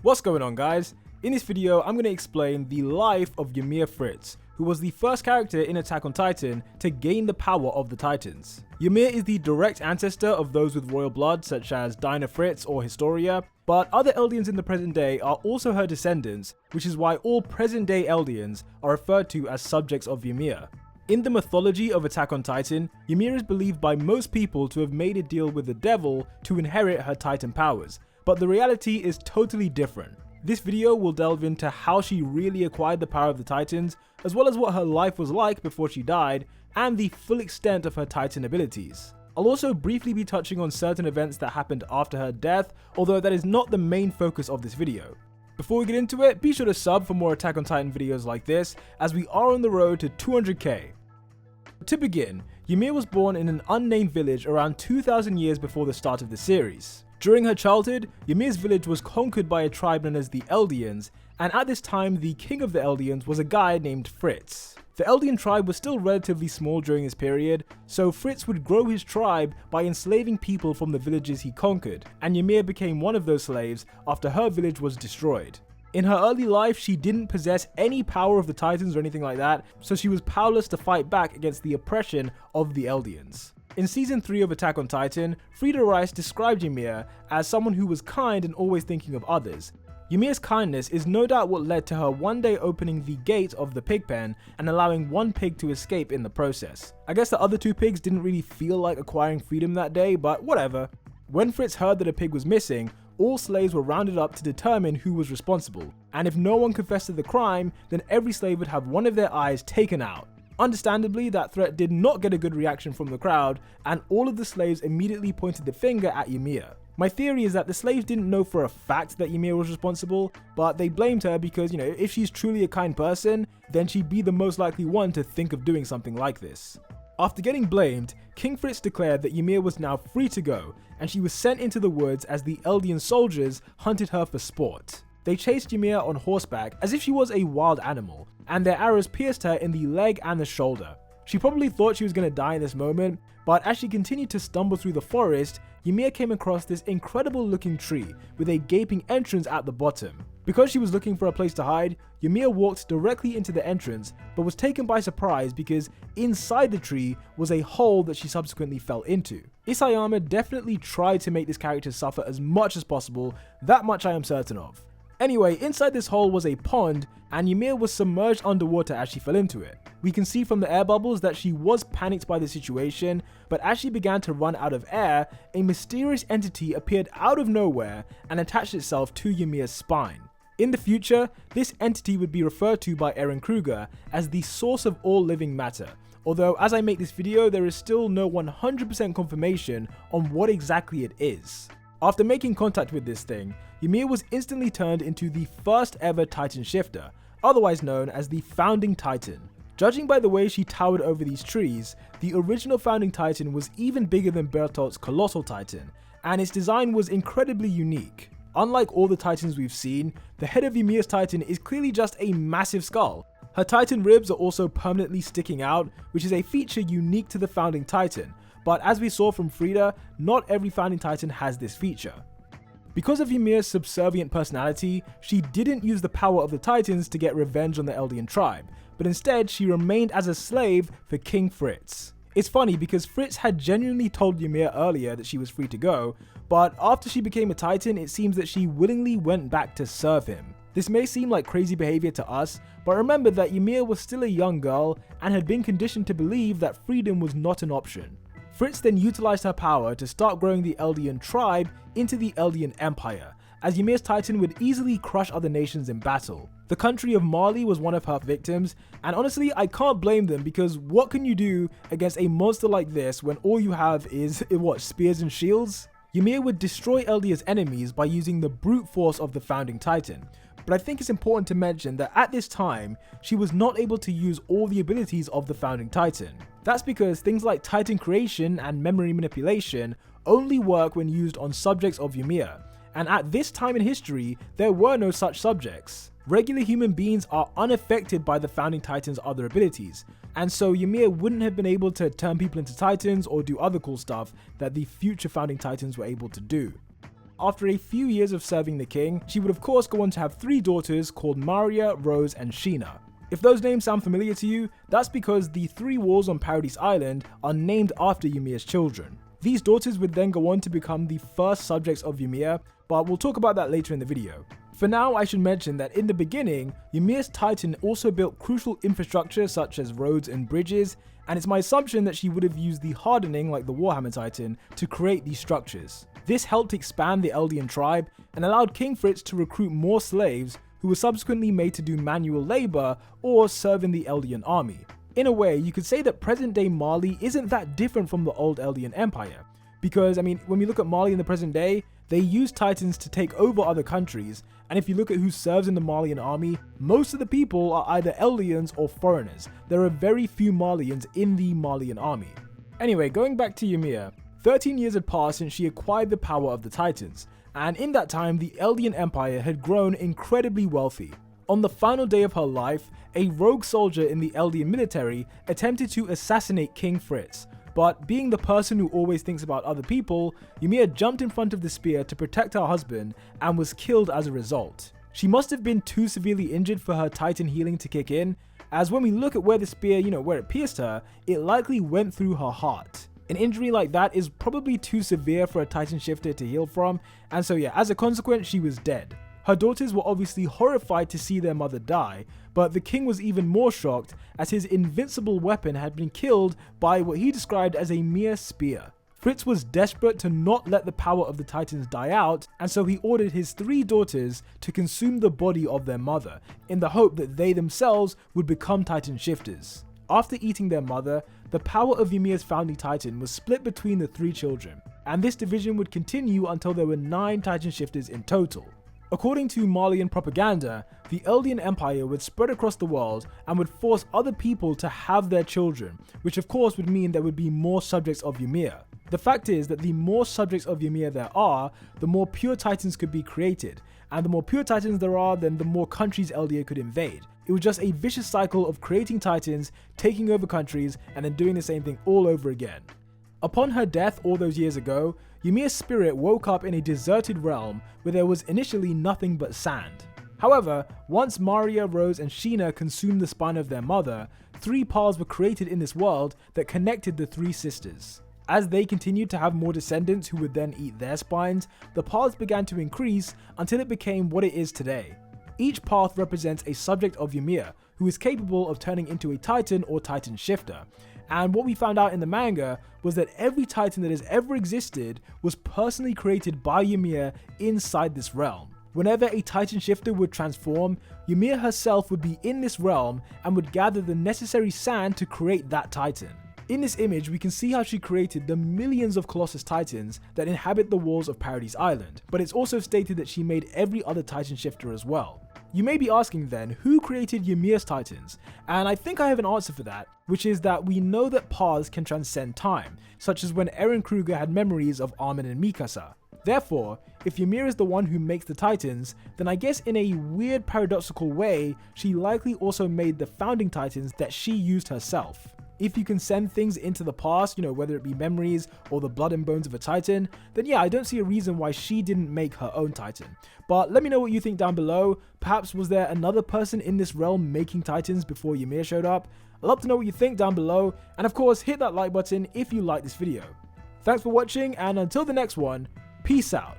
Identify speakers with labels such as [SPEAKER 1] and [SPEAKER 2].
[SPEAKER 1] What's going on, guys? In this video, I'm going to explain the life of Ymir Fritz, who was the first character in Attack on Titan to gain the power of the Titans. Ymir is the direct ancestor of those with royal blood such as Eren Fritz or Historia, but other Eldians in the present day are also her descendants, which is why all present day Eldians are referred to as subjects of Ymir. In the mythology of Attack on Titan, Ymir is believed by most people to have made a deal with the devil to inherit her Titan powers, but the reality is totally different. This video will delve into how she really acquired the power of the Titans, as well as what her life was like before she died, and the full extent of her Titan abilities. I'll also briefly be touching on certain events that happened after her death, although that is not the main focus of this video. Before we get into it, be sure to sub for more Attack on Titan videos like this, as we are on the road to 200k. To begin, Ymir was born in an unnamed village around 2,000 years before the start of the series. During her childhood, Ymir's village was conquered by a tribe known as the Eldians, and at this time the king of the Eldians was a guy named Fritz. The Eldian tribe was still relatively small during this period, so Fritz would grow his tribe by enslaving people from the villages he conquered, and Ymir became one of those slaves after her village was destroyed. In her early life, she didn't possess any power of the Titans or anything like that, so she was powerless to fight back against the oppression of the Eldians. In Season 3 of Attack on Titan, Freida Reiss described Ymir as someone who was kind and always thinking of others. Ymir's kindness is no doubt what led to her one day opening the gate of the pig pen and allowing one pig to escape in the process. I guess the other two pigs didn't really feel like acquiring freedom that day, but whatever. When Fritz heard that a pig was missing, all slaves were rounded up to determine who was responsible, and if no one confessed to the crime, then every slave would have one of their eyes taken out. Understandably, that threat did not get a good reaction from the crowd, and all of the slaves immediately pointed the finger at Ymir. My theory is that the slaves didn't know for a fact that Ymir was responsible, but they blamed her because, if she's truly a kind person, then she'd be the most likely one to think of doing something like this. After getting blamed, King Fritz declared that Ymir was now free to go, and she was sent into the woods as the Eldian soldiers hunted her for sport. They chased Ymir on horseback as if she was a wild animal, and their arrows pierced her in the leg and the shoulder. She probably thought she was going to die in this moment, but as she continued to stumble through the forest, Ymir came across this incredible looking tree with a gaping entrance at the bottom. Because she was looking for a place to hide, Ymir walked directly into the entrance, but was taken by surprise because inside the tree was a hole that she subsequently fell into. Isayama definitely tried to make this character suffer as much as possible, that much I am certain of. Anyway, inside this hole was a pond, and Ymir was submerged underwater as she fell into it. We can see from the air bubbles that she was panicked by the situation, but as she began to run out of air, a mysterious entity appeared out of nowhere and attached itself to Ymir's spine. In the future, this entity would be referred to by Eren Kruger as the source of all living matter, although as I make this video there is still no 100% confirmation on what exactly it is. After making contact with this thing, Ymir was instantly turned into the first ever Titan shifter, otherwise known as the Founding Titan. Judging by the way she towered over these trees, the original Founding Titan was even bigger than Bertolt's Colossal Titan, and its design was incredibly unique. Unlike all the Titans we've seen, the head of Ymir's Titan is clearly just a massive skull. Her Titan ribs are also permanently sticking out, which is a feature unique to the Founding Titan, but as we saw from Freida, not every Founding Titan has this feature. Because of Ymir's subservient personality, she didn't use the power of the Titans to get revenge on the Eldian tribe, but instead she remained as a slave for King Fritz. It's funny because Fritz had genuinely told Ymir earlier that she was free to go, but after she became a Titan, it seems that she willingly went back to serve him. This may seem like crazy behavior to us, but remember that Ymir was still a young girl and had been conditioned to believe that freedom was not an option. Fritz then utilized her power to start growing the Eldian tribe into the Eldian Empire, as Ymir's Titan would easily crush other nations in battle. The country of Mali was one of her victims, and honestly I can't blame them because what can you do against a monster like this when all you have is, spears and shields? Ymir would destroy Eldia's enemies by using the brute force of the Founding Titan, but I think it's important to mention that at this time, she was not able to use all the abilities of the Founding Titan. That's because things like Titan creation and memory manipulation only work when used on subjects of Ymir, and at this time in history, there were no such subjects. Regular human beings are unaffected by the Founding Titan's other abilities, and so Ymir wouldn't have been able to turn people into Titans or do other cool stuff that the future Founding Titans were able to do. after a few years of serving the king, she would of course go on to have 3 daughters called Maria, Rose, and Sheena. If those names sound familiar to you, that's because the 3 walls on Paradise Island are named after Ymir's children. These daughters would then go on to become the first subjects of Ymir, but we'll talk about that later in the video. For now, I should mention that in the beginning, Ymir's Titan also built crucial infrastructure such as roads and bridges, and it's my assumption that she would have used the hardening like the Warhammer Titan to create these structures. This helped expand the Eldian tribe and allowed King Fritz to recruit more slaves who were subsequently made to do manual labor or serve in the Eldian army. In a way, you could say that present day Mali isn't that different from the old Eldian Empire, because when we look at Mali in the present day, they use Titans to take over other countries, and if you look at who serves in the Malian army, most of the people are either Eldians or foreigners. There are very few Malians in the Malian army. Anyway, going back to Ymir, 13 years had passed since she acquired the power of the Titans, and in that time the Eldian Empire had grown incredibly wealthy. On the final day of her life, a rogue soldier in the Eldian military attempted to assassinate King Fritz, but being the person who always thinks about other people, Ymir jumped in front of the spear to protect her husband and was killed as a result. She must have been too severely injured for her Titan healing to kick in, as when we look at where the spear, where it pierced her, it likely went through her heart. An injury like that is probably too severe for a Titan shifter to heal from, and so yeah, as a consequence, she was dead. Her daughters were obviously horrified to see their mother die, but the king was even more shocked as his invincible weapon had been killed by what he described as a mere spear. Fritz was desperate to not let the power of the Titans die out, and so he ordered his 3 daughters to consume the body of their mother, in the hope that they themselves would become Titan shifters. After eating their mother, the power of Ymir's founding Titan was split between the 3 children, and this division would continue until there were 9 Titan shifters in total. According to Malian propaganda, the Eldian Empire would spread across the world and would force other people to have their children, which of course would mean there would be more subjects of Ymir. The fact is that the more subjects of Ymir there are, the more pure Titans could be created, and the more pure Titans there are, then the more countries Eldia could invade. It was just a vicious cycle of creating Titans, taking over countries, and then doing the same thing all over again. Upon her death all those years ago, Ymir's spirit woke up in a deserted realm where there was initially nothing but sand. However, once Maria, Rose, and Sheena consumed the spine of their mother, 3 paths were created in this world that connected the 3 sisters. As they continued to have more descendants who would then eat their spines, the paths began to increase until it became what it is today. Each path represents a subject of Ymir, who is capable of turning into a Titan or Titan shifter. And what we found out in the manga was that every Titan that has ever existed was personally created by Ymir inside this realm. Whenever a Titan shifter would transform, Ymir herself would be in this realm and would gather the necessary sand to create that Titan. In this image, we can see how she created the millions of Colossus Titans that inhabit the walls of Paradise Island, but it's also stated that she made every other Titan shifter as well. You may be asking then, who created Ymir's Titans? And I think I have an answer for that, which is that we know that paths can transcend time, such as when Eren Krueger had memories of Armin and Mikasa. Therefore, if Ymir is the one who makes the Titans, then I guess in a weird paradoxical way, she likely also made the founding Titans that she used herself. If you can send things into the past, whether it be memories or the blood and bones of a Titan, then yeah, I don't see a reason why she didn't make her own Titan. But let me know what you think down below. Perhaps was there another person in this realm making Titans before Ymir showed up? I'd love to know what you think down below, and of course hit that like button if you like this video. Thanks for watching, and until the next one, peace out.